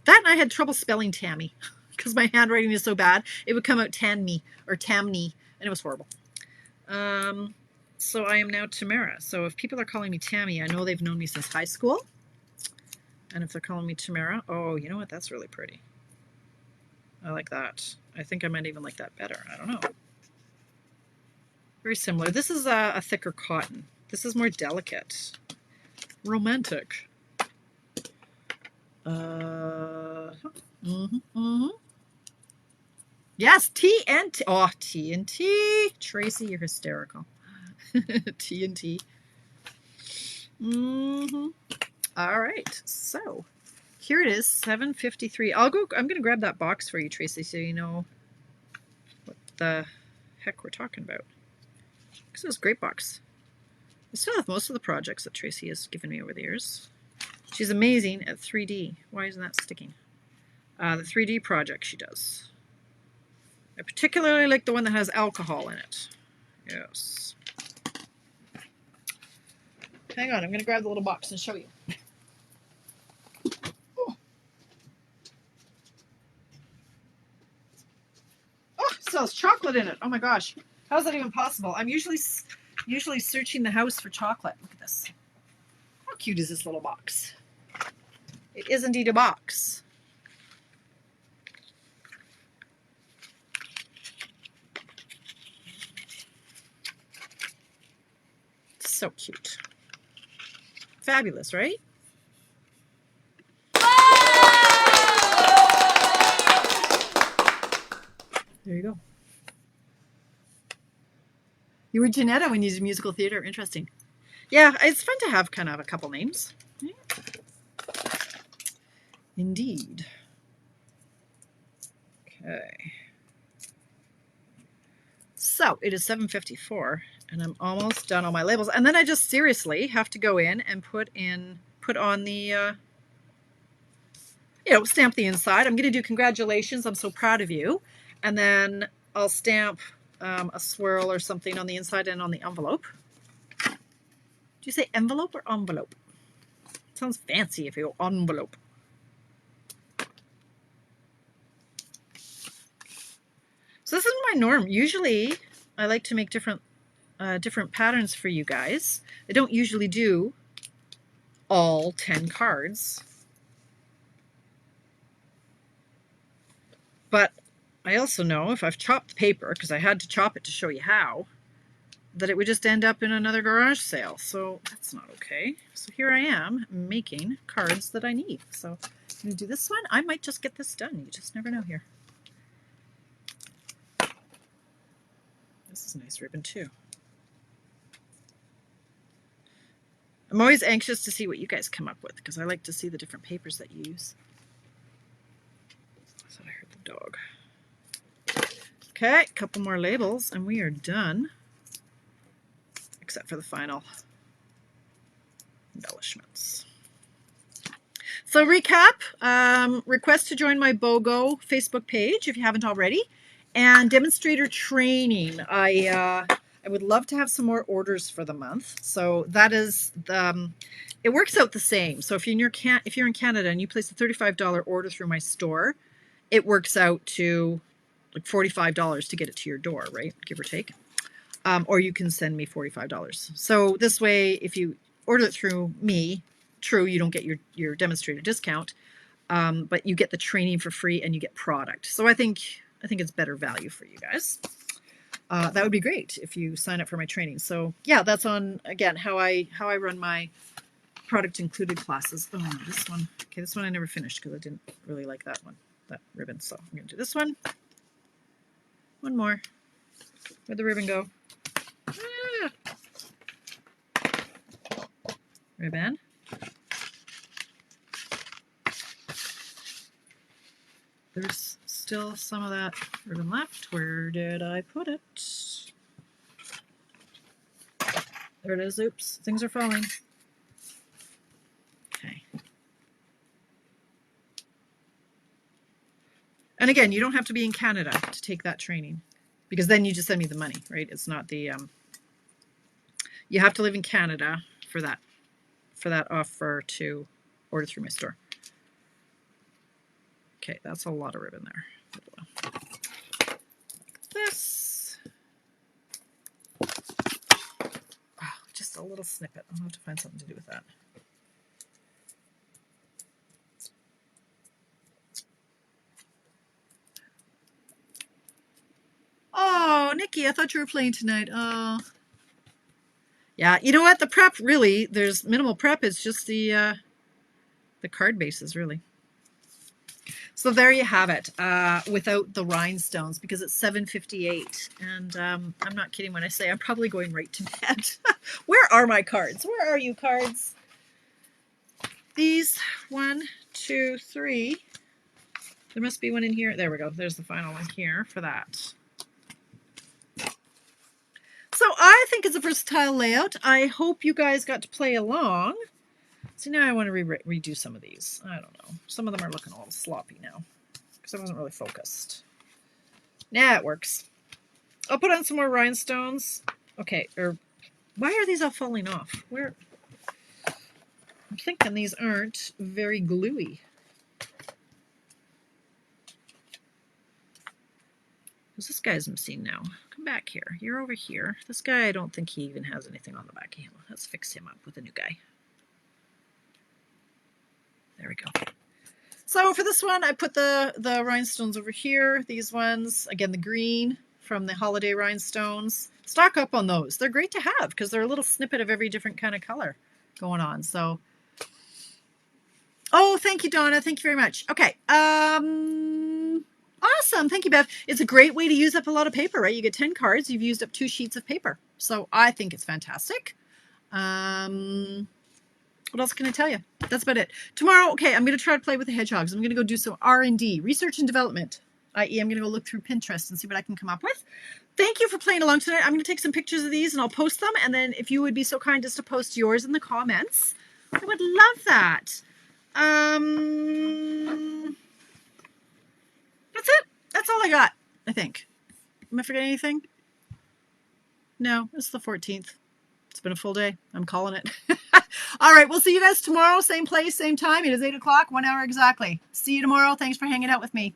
That and I had trouble spelling Tammy because my handwriting is so bad. It would come out Tanmy or Tamney, and it was horrible. So I am now Tamara. So if people are calling me Tammy, I know they've known me since high school. And if they're calling me Tamara, oh, you know what? That's really pretty. I like that. I think I might even like that better. I don't know. Very similar. This is a thicker cotton. This is more delicate. Romantic. Yes, TNT. Oh, TNT. Tracy, you're hysterical. TNT. All right. So here it is, 7:53. I'm going to grab that box for you, Tracy, so you know what the heck we're talking about. Because it was a great box. I still have most of the projects that Tracy has given me over the years. She's amazing at 3D. Why isn't that sticking? The 3D project she does. I particularly like the one that has alcohol in it. Yes. Hang on, I'm going to grab the little box and show you. Oh, it still has chocolate in it. Oh my gosh. How is that even possible? I'm usually searching the house for chocolate. Look at this. How cute is this little box? It is indeed a box. So cute. Fabulous, right? There you go. You were Janetta when you did musical theater. Interesting. Yeah, it's fun to have kind of a couple names. Yeah. Indeed. Okay. So it is 7:54 and I'm almost done on my labels. And then I just seriously have to go in and put on the, stamp the inside. I'm going to do congratulations. I'm so proud of you. And then I'll stamp a swirl or something on the inside and on the envelope. Do you say envelope or envelope? It sounds fancy if you go envelope. So this is my norm. Usually I like to make different patterns for you guys. I don't usually do all 10 cards, but I also know if I've chopped the paper, because I had to chop it to show you how, that it would just end up in another garage sale. So that's not okay. So here I am making cards that I need. So I'm going to do this one. I might just get this done. You just never know here. This is a nice ribbon too. I'm always anxious to see what you guys come up with, because I like to see the different papers that you use. I thought I heard the dog. Okay, a couple more labels and we are done, except for the final embellishments. So recap, request to join my BOGO Facebook page if you haven't already, and demonstrator training. I would love to have some more orders for the month. So that is it works out the same. So if you're in Canada and you place a $35 order through my store, it works out to like $45 to get it to your door, right? Give or take. Or you can send me $45. So this way, if you order it through me, true, you don't get your demonstrator discount, but you get the training for free and you get product. So I think it's better value for you guys. That would be great if you sign up for my training. So yeah, that's on, again, how I run my product included classes. Oh, this one. Okay, this one I never finished because I didn't really like that one, that ribbon. So I'm going to do this one. One more. Where'd the ribbon go? Ah. Ribbon. There's still some of that ribbon left. Where did I put it? There it is. Oops, things are falling. Okay. And again, you don't have to be in Canada to take that training, because then you just send me the money, right? It's not the, you have to live in Canada for that offer to order through my store. Okay, that's a lot of ribbon there. Like this. Oh, just a little snippet. I'll have to find something to do with that. Oh, Nikki, I thought you were playing tonight. Oh. Yeah, you know what? The prep, really, there's minimal prep. It's just the card bases, really. So there you have it, without the rhinestones, because it's 7:58, and I'm not kidding when I say I'm probably going right to bed. Where are my cards? Where are you, cards? These, 1, 2, 3. There must be one in here. There we go. There's the final one here for that. So I think it's a versatile layout. I hope you guys got to play along. So now I want to redo some of these. I don't know. Some of them are looking a little sloppy now because I wasn't really focused. Nah, it works. I'll put on some more rhinestones. Okay, or why are these all falling off? Where? I'm thinking these aren't very gluey. Who's this guy's machine now? Come back here. You're over here. This guy, I don't think he even has anything on the back of him. Let's fix him up with a new guy. There we go. So for this one, I put the rhinestones over here. These ones, again, the green from the holiday rhinestones. Stock up on those. They're great to have because they're a little snippet of every different kind of color going on. So, oh, thank you, Donna. Thank you very much. Okay. Awesome. Thank you, Bev. It's a great way to use up a lot of paper, right? You get 10 cards. You've used up 2 sheets of paper. So I think it's fantastic. What else can I tell you? That's about it. Tomorrow, okay, I'm going to try to play with the hedgehogs. I'm going to go do some R&D, research and development, i.e. I'm going to go look through Pinterest and see what I can come up with. Thank you for playing along tonight. I'm going to take some pictures of these and I'll post them. And then if you would be so kind as to post yours in the comments, I would love that. That's it. That's all I got, I think. Am I forgetting anything? No, it's the 14th. It's been a full day. I'm calling it. All right. We'll see you guys tomorrow. Same place, same time. It is 8 o'clock, 1 hour exactly. See you tomorrow. Thanks for hanging out with me.